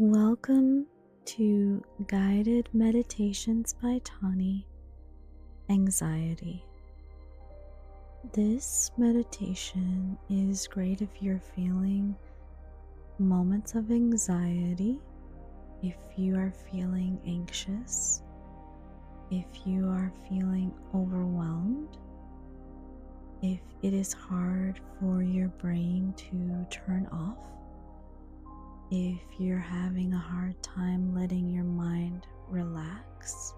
Welcome to Guided Meditations by Tanya, Anxiety. This meditation is great if you're feeling moments of anxiety, if you are feeling anxious, if you are feeling overwhelmed, if it is hard for your brain to turn off, if you're having a hard time letting your mind relax.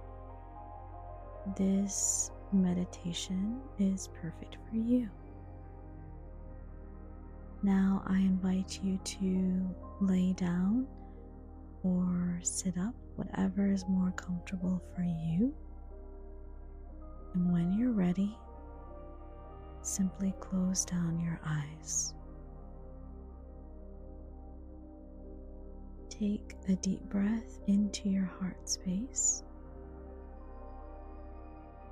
This meditation is perfect for you. Now I invite you to lay down or sit up, whatever is more comfortable for you. And when you're ready, simply close down your eyes. Take a deep breath into your heart space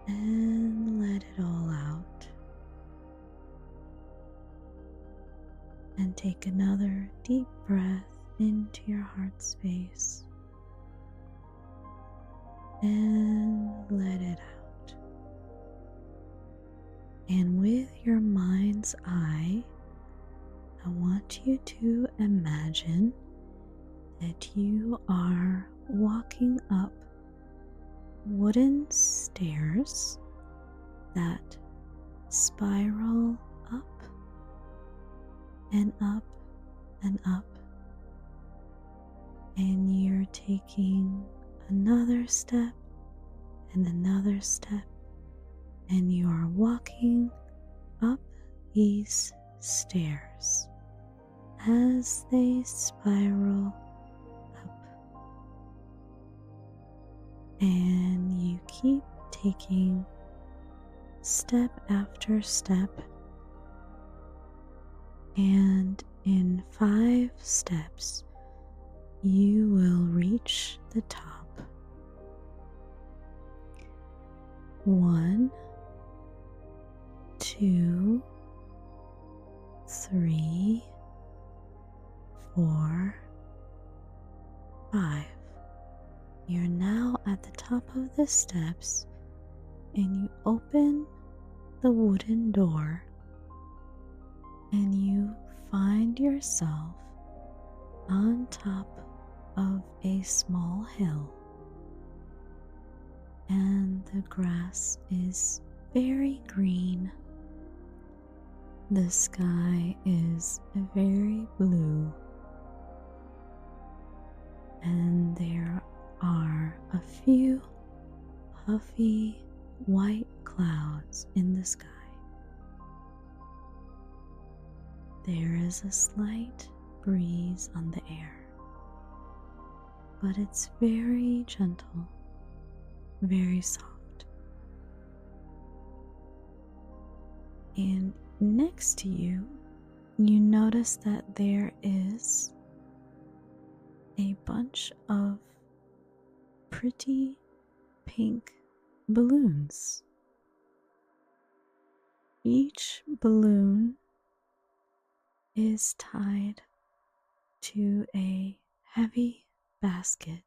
and let it all out. And take another deep breath into your heart space and let it out. And with your mind's eye, I want you to imagine that you are walking up wooden stairs that spiral up and up and up, and you're taking another step and another step, and you are walking up these stairs as they spiral up, and you keep taking step after step, and in 5 steps you will reach the top. 1, 2, 3, 4, 5. You're now at the top of the steps, and you open the wooden door, and you find yourself on top of a small hill, and the grass is very green. The sky is very blue, and there are a few puffy white clouds in the sky. There is a slight breeze on the air, but it's very gentle, very soft. And next to you, you notice that there is a bunch of pretty pink balloons. Each balloon is tied to a heavy basket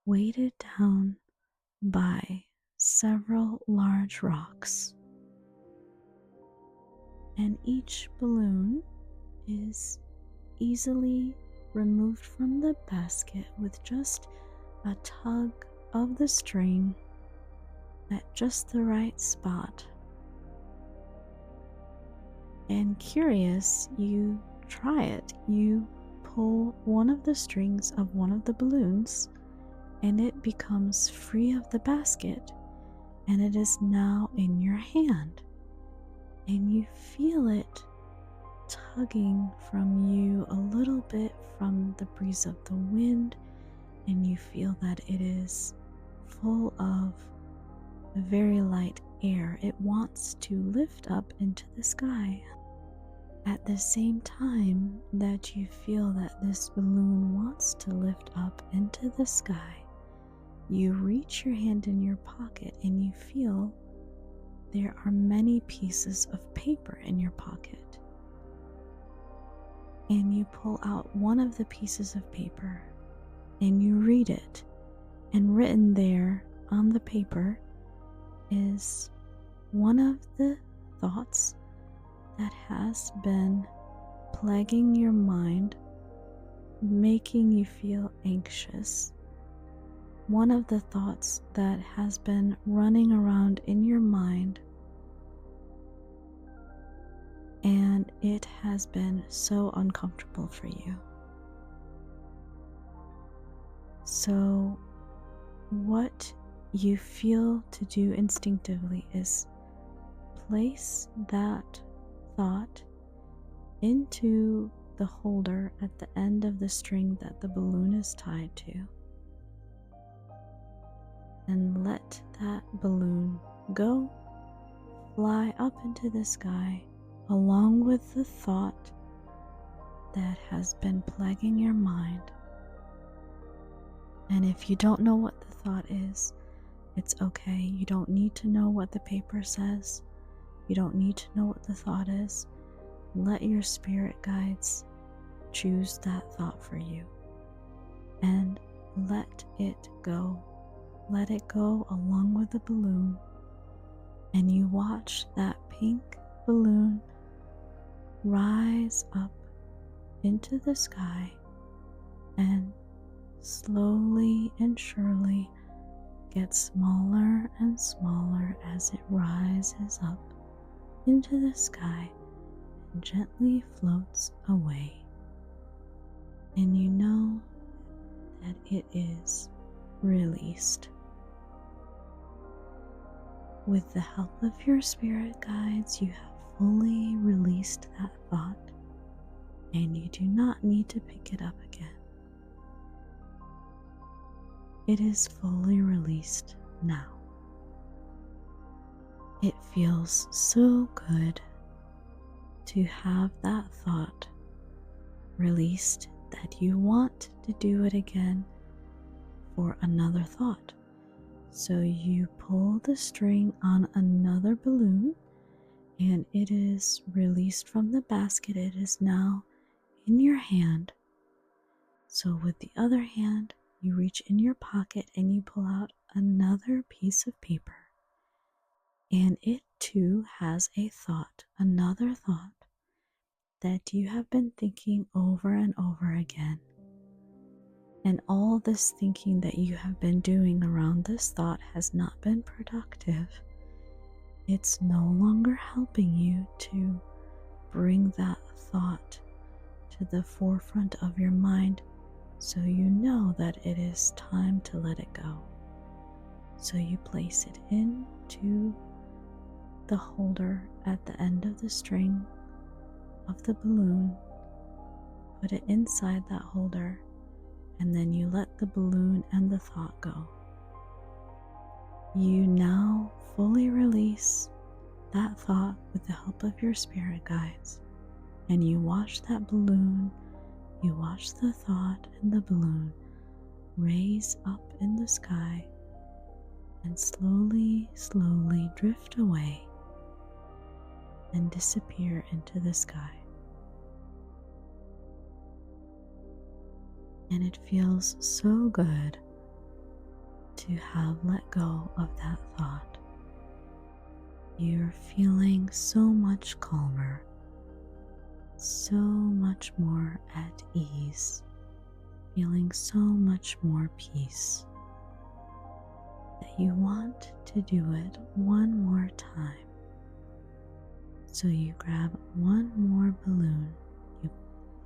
weighted down by several large rocks, and each balloon is easily removed from the basket with just a tug of the string at just the right spot. And curious, you try it. You pull one of the strings of one of the balloons, and it becomes free of the basket, and it is now in your hand. And you feel it tugging from you a little bit from the breeze of the wind, and you feel that it is full of very light air. It wants to lift up into the sky. At the same time that you feel that this balloon wants to lift up into the sky, you reach your hand in your pocket and you feel there are many pieces of paper in your pocket. and you pull out one of the pieces of paper and you read it, and written there on the paper is one of the thoughts that has been plaguing your mind, making you feel anxious. One of the thoughts that has been running around in your mind, and it has been so uncomfortable for you. So, what you feel to do instinctively is place that thought into the holder at the end of the string that the balloon is tied to, and let that balloon go, fly up into the sky along with the thought that has been plaguing your mind. And if you don't know what the thought is, it's okay. You don't need to know what the paper says. You don't need to know what the thought is. Let your spirit guides choose that thought for you, and let it go. Let it go along with the balloon, and you watch that pink balloon rise up into the sky and slowly and surely get smaller and smaller as it rises up into the sky and gently floats away. And you know that it is released. With the help of your spirit guides, you have fully released that thought, and you do not need to pick it up again. It is fully released now. It feels so good to have that thought released that you want to do it again for another thought. So you pull the string on another balloon, and it is released from the basket. It is now in your hand. So with the other hand, you reach in your pocket and you pull out another piece of paper. And it too has a thought, another thought that you have been thinking over and over again. And all this thinking that you have been doing around this thought has not been productive. It's no longer helping you to bring that thought to the forefront of your mind, so you know that it is time to let it go. So you place it into the holder at the end of the string of the balloon, put it inside that holder, and then you let the balloon and the thought go. You now fully release that thought with the help of your spirit guides, and you watch that balloon, you watch the thought and the balloon raise up in the sky and slowly, slowly drift away and disappear into the sky. And it feels so good to have let go of that thought. You're feeling so much calmer, so much more at ease, feeling so much more peace, that you want to do it one more time. So you grab one more balloon, you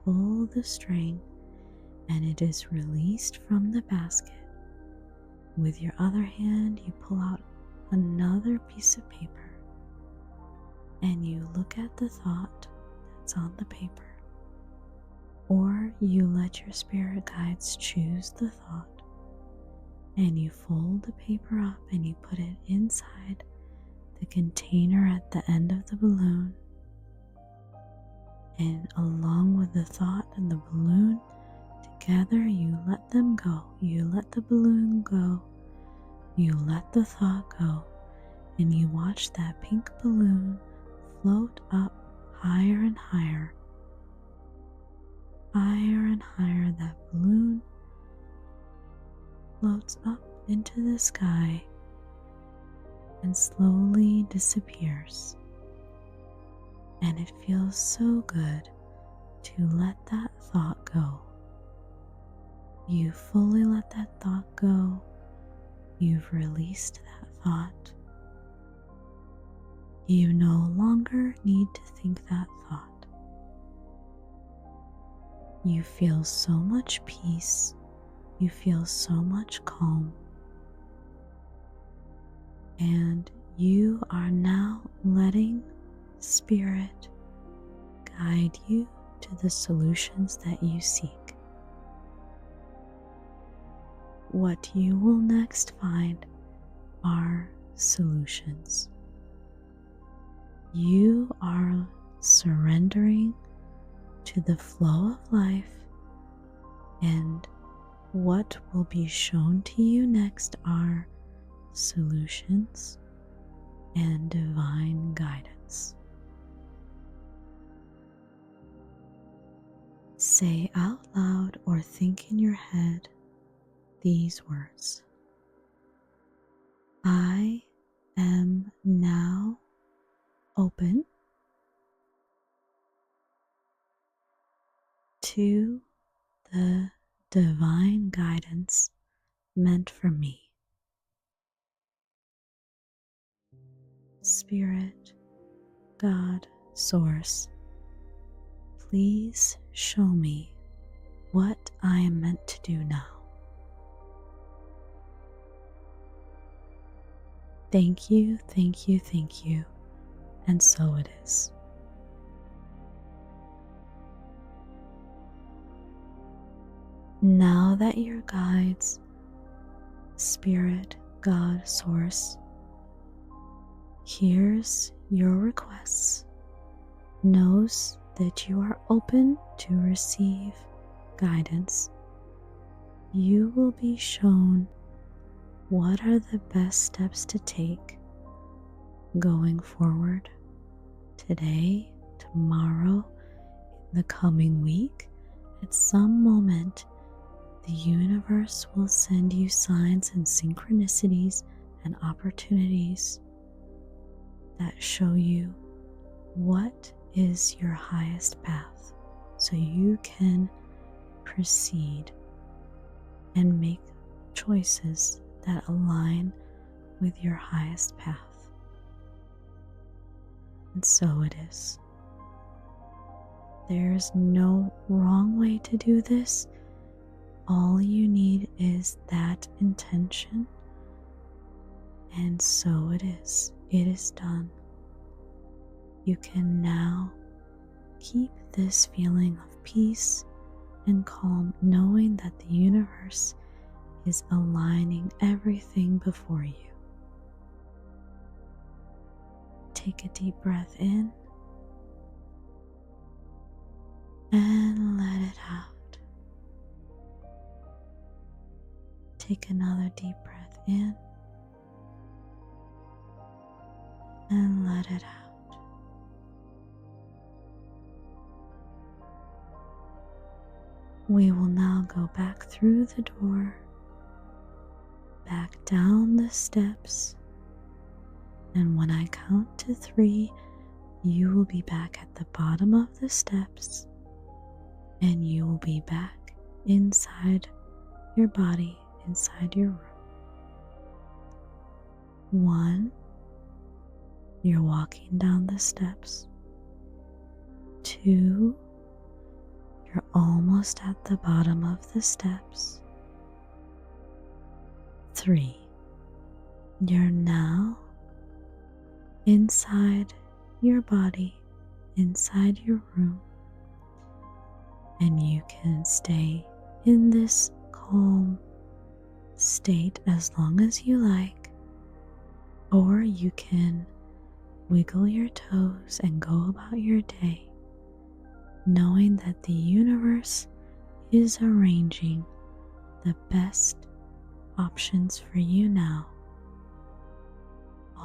pull the string, and it is released from the basket. With your other hand, you pull out another piece of paper, and you look at the thought that's on the paper, or you let your spirit guides choose the thought, and you fold the paper up and you put it inside the container at the end of the balloon, and along with the thought and the balloon together, you let them go. You let the balloon go, you let the thought go, and you watch that pink balloon float up higher and higher higher and higher that balloon floats up into the sky and slowly disappears. And it feels so good to let that thought go. You fully let that thought go. You've released that thought. You no longer need to think that thought. You feel so much peace. You feel so much calm. And you are now letting Spirit guide you to the solutions that you seek. What you will next find are solutions. You are surrendering to the flow of life, and what will be shown to you next are solutions and divine guidance. Say out loud or think in your head these words. I am now open to the divine guidance meant for me. Spirit, God, Source, please show me what I am meant to do now. Thank you, thank you, thank you, and so it is. Now that your guides, Spirit, God, Source, hears your requests, knows that you are open to receive guidance, you will be shown what are the best steps to take going forward today, tomorrow, in the coming week. At some moment, the universe will send you signs and synchronicities and opportunities that show you what is your highest path so you can proceed and make choices that align with your highest path. And so it is. There's no wrong way to do this. All you need is that intention. And so it is. It is done. You can now keep this feeling of peace and calm, knowing that the universe is aligning everything before you. Take a deep breath in and let it out. Take another deep breath in and let it out. We will now go back through the door, back down the steps, and when I count to 3, you will be back at the bottom of the steps, and you will be back inside your body, inside your room. 1, you're walking down the steps. 2, you're almost at the bottom of the steps. 3, you're now inside your body, inside your room, and you can stay in this calm state as long as you like, or you can wiggle your toes and go about your day, knowing that the universe is arranging the best options for you now.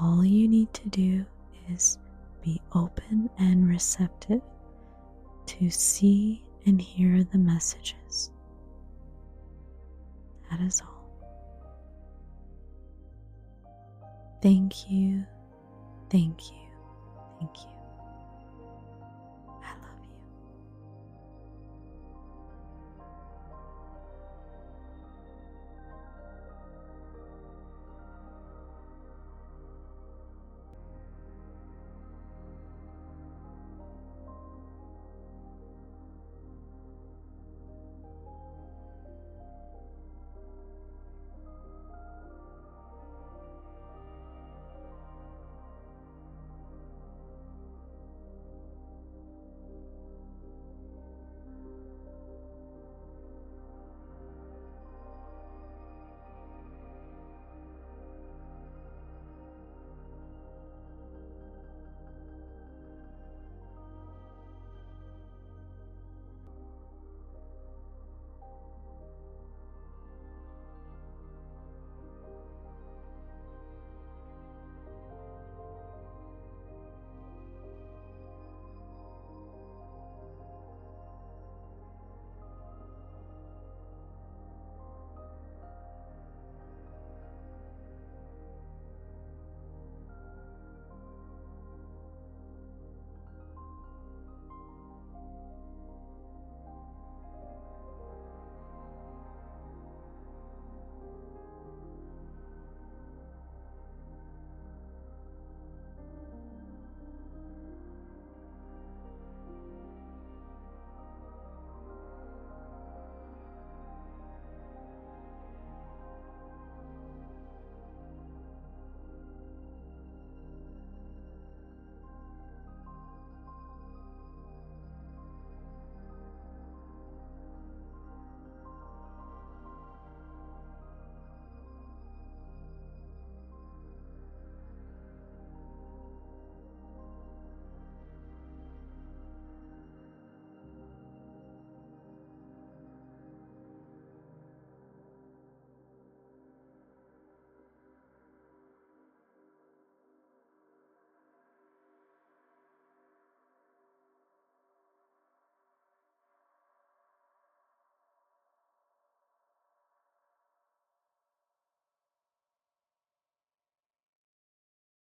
All you need to do is be open and receptive to see and hear the messages. That is all. Thank you, thank you, thank you.